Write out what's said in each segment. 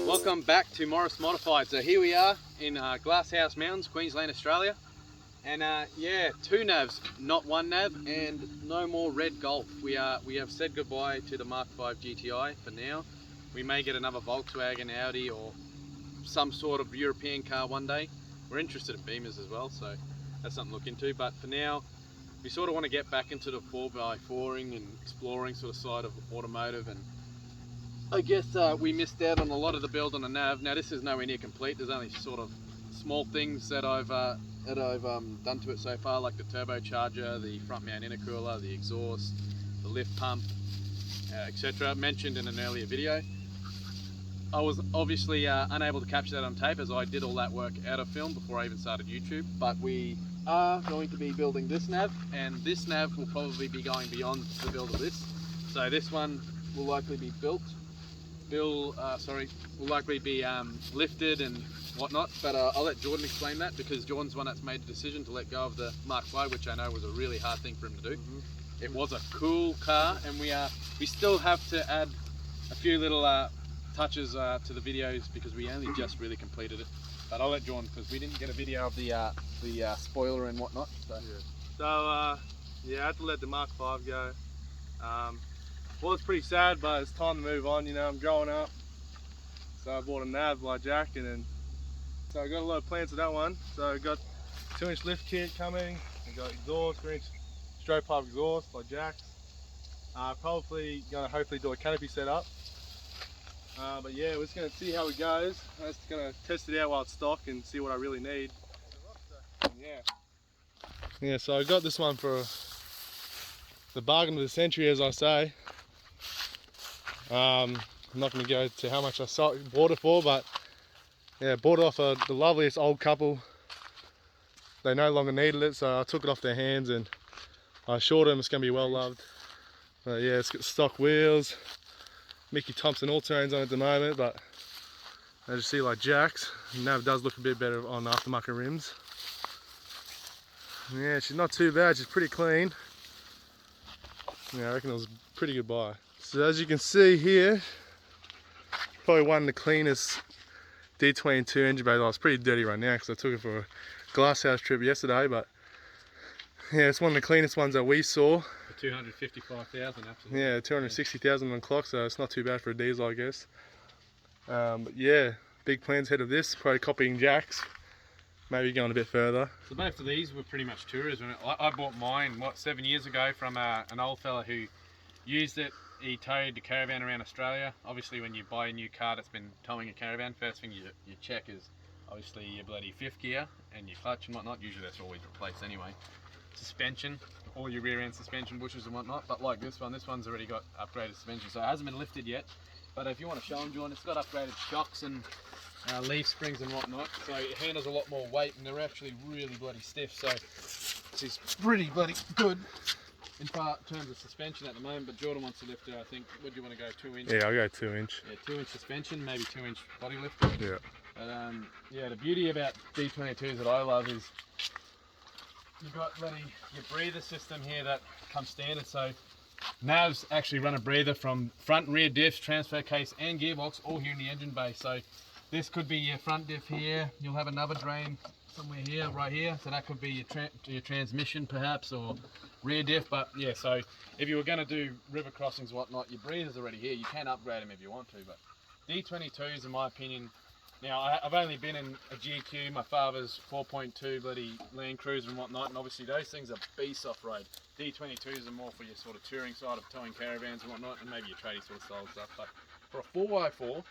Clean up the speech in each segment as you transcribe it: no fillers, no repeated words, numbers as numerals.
Welcome back to Morris Modified. So here we are in Glasshouse Mountains, Queensland, Australia, and yeah, two navs, not one nav, and no more red Golf. We have said goodbye to the Mark 5 GTI for now. We may get another Volkswagen, Audi, or some sort of European car one day. We're interested in Beamers as well, so that's something to look into. But for now, we sort of want to get back into the 4x4ing and exploring sort of side of automotive, and I guess we missed out on a lot of the build on the nav. Now this is nowhere near complete. There's only sort of small things that I've done to it so far, like the turbocharger, the front mount intercooler, the exhaust, the lift pump, etc. mentioned in an earlier video. I was obviously unable to capture that on tape, as I did all that work out of film before I even started YouTube. But we are going to be building this nav, and this nav will probably be going beyond the build of this. So this one will likely be will likely be lifted and whatnot, but I'll let Jordan explain that, because Jordan's the one that's made the decision to let go of the Mark 5, which I know was a really hard thing for him to do. It was a cool car, and we still have to add a few little touches to the videos, because we only just really completed it. But I'll let Jordan, because we didn't get a video of the spoiler and whatnot. So yeah, I had to let the Mark 5 go. Well, it's pretty sad, but it's time to move on. You know, I'm growing up, so I bought a nav by Jack, and then so I got a lot of plans for that one. So I got 2-inch lift kit coming. I got exhaust, 3-inch straight pipe exhaust by Jack. Probably gonna hopefully do a canopy setup. But yeah, we're just gonna see how it goes. I'm just gonna test it out while it's stock and see what I really need. Yeah, so I got this one for the bargain of the century, as I say. I'm not going to go to how much I bought it for, but yeah, bought it off the loveliest old couple. They no longer needed it, so I took it off their hands and I assured them it's going to be well loved. Yeah, it's got stock wheels, Mickey Thompson all-terrains on it at the moment, but as you see, like Jack's, the nav does look a bit better on aftermarket rims. Yeah, she's not too bad, she's pretty clean. Yeah, I reckon it was a pretty good buy. So as you can see here, probably one of the cleanest D22 engine bays. Oh, it's pretty dirty right now because I took it for a glasshouse trip yesterday, but yeah, it's one of the cleanest ones that we saw. For 255,000, absolutely. Yeah, 260,000 on clock, so it's not too bad for a diesel, I guess. But yeah, big plans ahead of this, probably copying Jack's. Maybe going a bit further. So both of these were pretty much tourers. I bought mine, 7 years ago from an old fella who used it. He towed the caravan around Australia. Obviously when you buy a new car that's been towing a caravan, first thing you check is obviously your bloody fifth gear and your clutch and whatnot. Usually that's always replaced anyway. Suspension, all your rear end suspension bushes and whatnot. But like this one's already got upgraded suspension, so it hasn't been lifted yet. But if you want to show them, John, it's got upgraded shocks and leaf springs and whatnot, so it handles a lot more weight, and they're actually really bloody stiff, so it's pretty bloody good in terms of suspension at the moment. But Jordan wants to lift it, I think. Would you want to go 2-inch? Yeah, I'll go 2-inch. Yeah, 2-inch suspension, maybe 2-inch body lift. Yeah. But yeah, the beauty about D22s that I love is you've got bloody your breather system here that comes standard. So navs actually run a breather from front and rear diffs, transfer case and gearbox, all here in the engine bay. So this could be your front diff here. You'll have another drain somewhere here, right here. So that could be your transmission perhaps, or rear diff. But yeah, so if you were going to do river crossings and whatnot, your breather's already here. You can upgrade them if you want to. But D22s, in my opinion, now I've only been in a GQ, my father's 4.2 bloody Land Cruiser and whatnot, and obviously those things are beasts off-road. D22s are more for your sort of touring side of towing caravans and whatnot, and maybe your tradie sort of style stuff. But for a 4x4,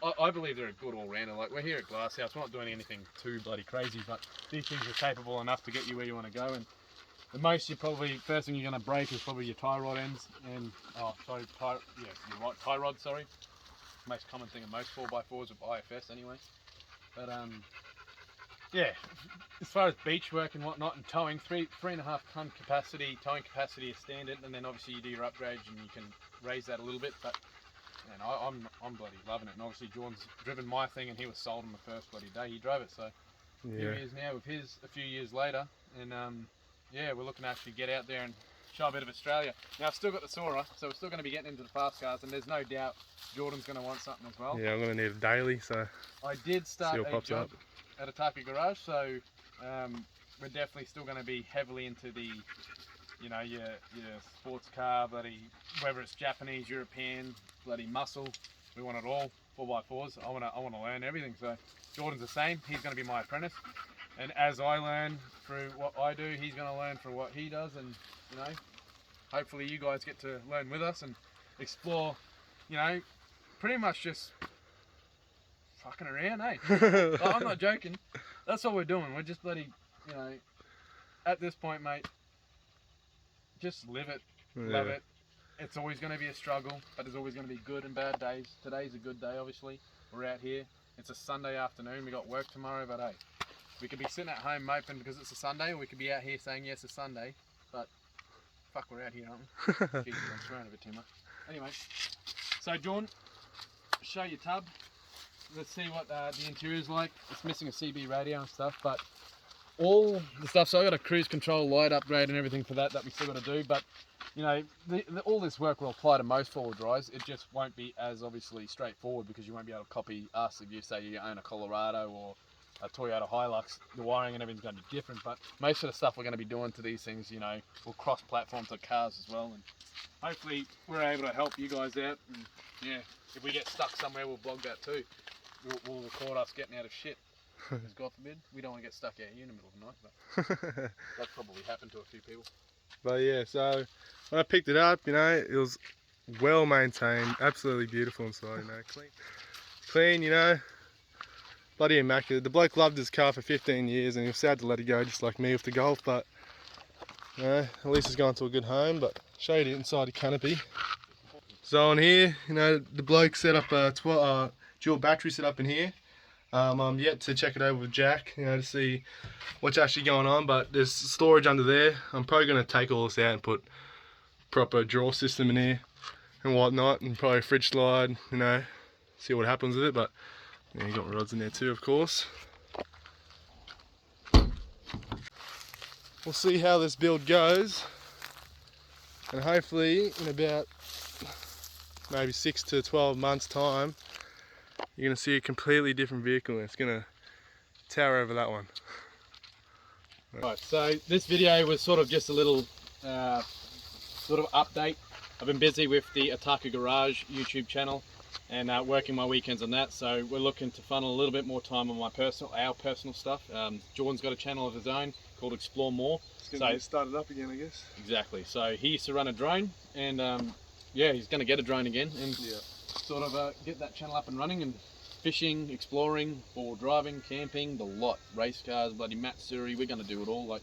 I believe they're a good all-rounder. Like, we're here at Glasshouse, we're not doing anything too bloody crazy, but these things are capable enough to get you where you want to go. And the most first thing you're going to break is probably your tie rod ends. And, tie rod, sorry. Most common thing in most 4x4s with IFS anyway. But, yeah, as far as beach work and whatnot and towing, 3.5 ton capacity, towing capacity is standard, and then obviously you do your upgrades and you can raise that a little bit. But man, I'm bloody loving it, and obviously Jordan's driven my thing, and he was sold on the first bloody day he drove it. So here he is now with his a few years later, and yeah, we're looking to actually get out there and show a bit of Australia. Now I've still got the Sora, so we're still going to be getting into the fast cars, and there's no doubt Jordan's going to want something as well. Yeah, I'm going to need a daily, so I did start a job up at Otaku Garage, so we're definitely still going to be heavily into the, you know, your sports car, bloody, whether it's Japanese, European, bloody muscle, we want it all, 4x4s. I want to learn everything. So Jordan's the same. He's going to be my apprentice, and as I learn through what I do, he's going to learn through what he does, and you know, hopefully you guys get to learn with us and explore, you know, pretty much just fucking around, eh? I'm not joking. That's what we're doing. We're just bloody, you know, at this point, mate, just live it, love it. It's always going to be a struggle, but there's always going to be good and bad days. Today's a good day, obviously. We're out here. It's a Sunday afternoon. We got work tomorrow, but hey, we could be sitting at home moping because it's a Sunday, or we could be out here saying, yes, it's Sunday, but fuck, we're out here, aren't we? Jesus, I'm swearing a bit too much. Anyway, so Jordan, show your tub. Let's see what the interior's like. It's missing a CB radio and stuff, but all the stuff, so I got a cruise control light upgrade and everything for that we still got to do, but you know, all this work will apply to most four-wheel drives. It just won't be as obviously straightforward because you won't be able to copy us if you say you own a Colorado or a Toyota Hilux. The wiring and everything's going to be different, but most of the stuff we're going to be doing to these things, you know, will cross-platform to cars as well, and hopefully we're able to help you guys out. And yeah, if we get stuck somewhere, we'll blog that too. We'll record us getting out of shit. Because God forbid, we don't want to get stuck out here in the middle of the night, but that probably happened to a few people. But yeah, so when I picked it up, you know, it was well maintained, absolutely beautiful inside, you know, clean, you know, bloody immaculate. The bloke loved his car for 15 years and he was sad to let it go, just like me with the Golf, but you know, at least it's gone to a good home. But show you the inside the canopy. So on here, you know, the bloke set up a dual battery set up in here. I'm yet to check it over with Jack, you know, to see what's actually going on, but there's storage under there. I'm probably going to take all this out and put proper drawer system in here and whatnot, and probably a fridge slide, you know, see what happens with it. But yeah, you got rods in there too, of course. We'll see how this build goes, and hopefully in about maybe 6 to 12 months time, you're going to see a completely different vehicle and it's going to tower over that one. Right, so this video was sort of just a little sort of update. I've been busy with the Otaku Garage YouTube channel and working my weekends on that, so we're looking to funnel a little bit more time on our personal stuff. Jordan's got a channel of his own called Explore More. It's going to get started up again, I guess. Exactly, so he used to run a drone, and yeah, he's going to get a drone again and sort of get that channel up and running, and fishing, exploring, four-wheel driving, camping, the lot, race cars, bloody Matsuri. We're going to do it all. Like,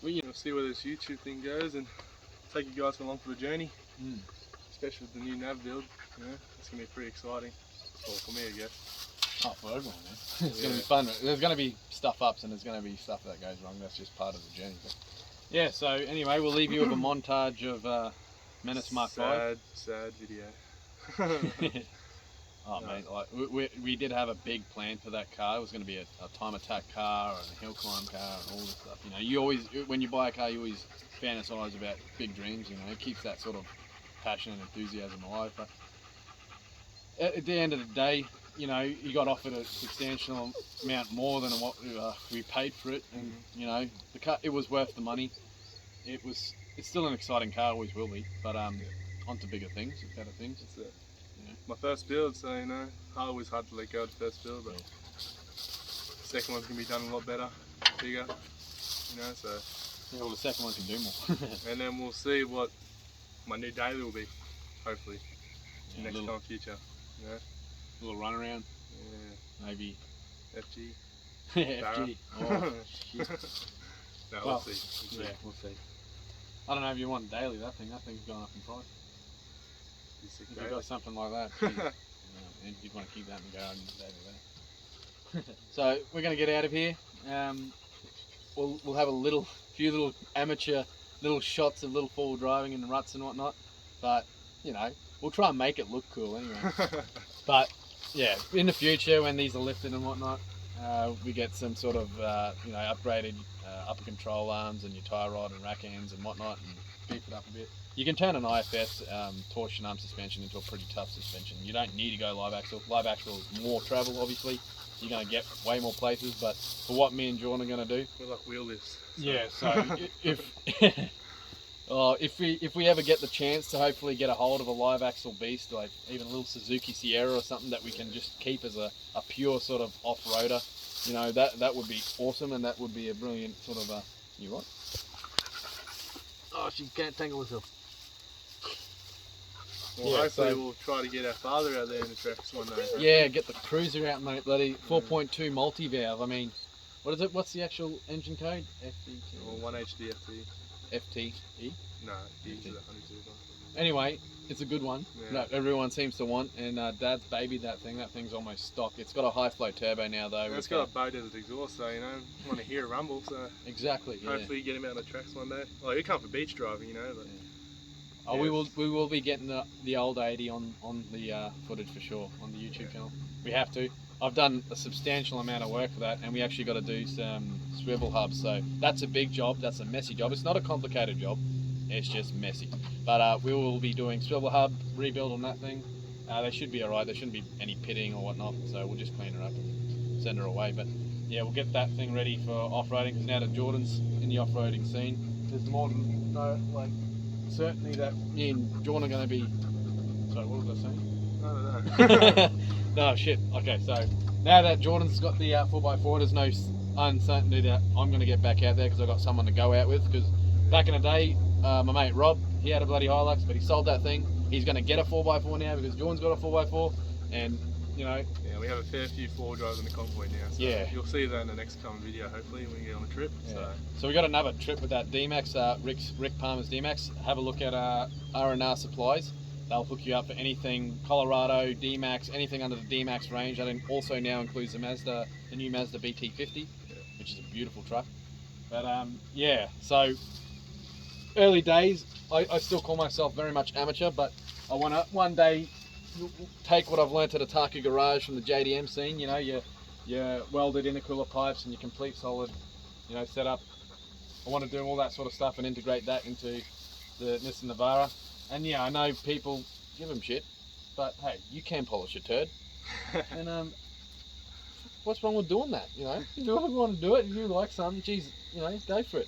we'll see where this YouTube thing goes and take you guys along for the journey, especially with the new nav build. You know, it's going to be pretty exciting. Well, for me, I guess. Oh, for everyone, man. It's going to be fun. There's going to be stuff ups and there's going to be stuff that goes wrong. That's just part of the journey. But yeah, so anyway, we'll leave you with a montage of Menace MK5. Sad video. Oh mate, like we did have a big plan for that car. It was going to be a time attack car and a hill climb car and all this stuff. You know, you always, when you buy a car, you always fantasize about big dreams. You know, it keeps that sort of passion and enthusiasm alive. But at the end of the day, you know, you got offered a substantial amount more than what we paid for it, and you know, the car, it was worth the money. It's still an exciting car, always will be. But onto bigger things, better things. That's it. My first build, so you know, always hard to let go of the first build, but the second one's gonna be done a lot better, bigger, you know. So yeah, well, the second one can do more. And then we'll see what my new daily will be, hopefully, in the next time future. You know, a little run around. Maybe FG. FG. Oh, shit. No, Well, we'll see. Yeah, we'll see. I don't know if you want daily. That thing's gone up in price. Sick If daily. you've got something like that, geez, and you'd want to keep that in the garden daily there. So we're going to get out of here. We'll have a few little amateur little shots of little forward driving in the ruts and whatnot, but you know, we'll try and make it look cool anyway. But yeah, in the future when these are lifted and whatnot, we get some sort of you know, upgraded upper control arms and your tie rod and rack ends and whatnot, and beef it up a bit. You can turn an IFS torsion arm suspension into a pretty tough suspension. You don't need to go live axle. Live axle is more travel, obviously. You're going to get way more places, but for what me and Jordan are going to do, We're like wheel lifts. yeah. So if we ever get the chance to hopefully get a hold of a live axle beast, like even a little Suzuki Sierra or something that we can just keep as a pure sort of off-roader, you know, that would be awesome, and that would be a brilliant sort of you what? Oh, she can't tangle herself. Well, Yeah, hopefully so- we'll try to get our father out there in the tracks one day. Yeah, get the cruiser out, mate. Bloody 4.2 multi-valve. I mean, what is it? What's the actual engine code? Or 1HD FT. FTE. No, he uses a 102. Anyway, it's a good one Yeah. that everyone seems to want, and Dad's babied that thing. That thing's almost stock. It's got a high flow turbo now, though. It's got a boat as an exhaust, so you know, want to hear a rumble. So Exactly. Yeah. hopefully you get him out on the tracks one day. Well, he'll come for beach driving, you know. But Oh, we will be getting the old 80 on the footage for sure on the YouTube channel. We have to. I've done a substantial amount of work for that, and we actually got to do some swivel hubs. So that's a big job. That's a messy job. It's not a complicated job. It's just messy. But we will be doing swivel hub rebuild on that thing. They should be alright. There shouldn't be any pitting or whatnot. So we'll just clean her up and send her away. But yeah, we'll get that thing ready for off-roading, because now that Jordan's in the off-roading scene, there's more than certainly that me and Jordan are going to be. Sorry, what was I saying? I don't know. No, shit. Okay, so now that Jordan's got the 4x4, there's no uncertainty that I'm going to get back out there because I've got someone to go out with. Because back in the day, my mate Rob, he had a bloody Hilux, but he sold that thing. He's going to get a 4x4 now because Jordan's got a 4x4, and you know. Yeah, we have a fair few four drives in the convoy now. So Yeah. you'll see that in the next coming video, hopefully, when we get on a trip. Yeah. So we got another trip with that D-Max, Rick Palmer's D-Max. Have a look at R&R Supplies. They'll hook you up for anything Colorado, D-Max, anything under the D-Max range. That also now includes the new Mazda BT50, which is a beautiful truck. But yeah, so early days, I still call myself very much amateur, but I want to one day take what I've learnt at Otaku Garage from the JDM scene, you know, your welded intercooler pipes and your complete solid, you know, setup. I want to do all that sort of stuff and integrate that into the Nissan Navara. And yeah, I know people give them shit, but hey, you can polish a turd. And what's wrong with doing that? You know, if you want to do it, if you like something, geez, you know, go for it.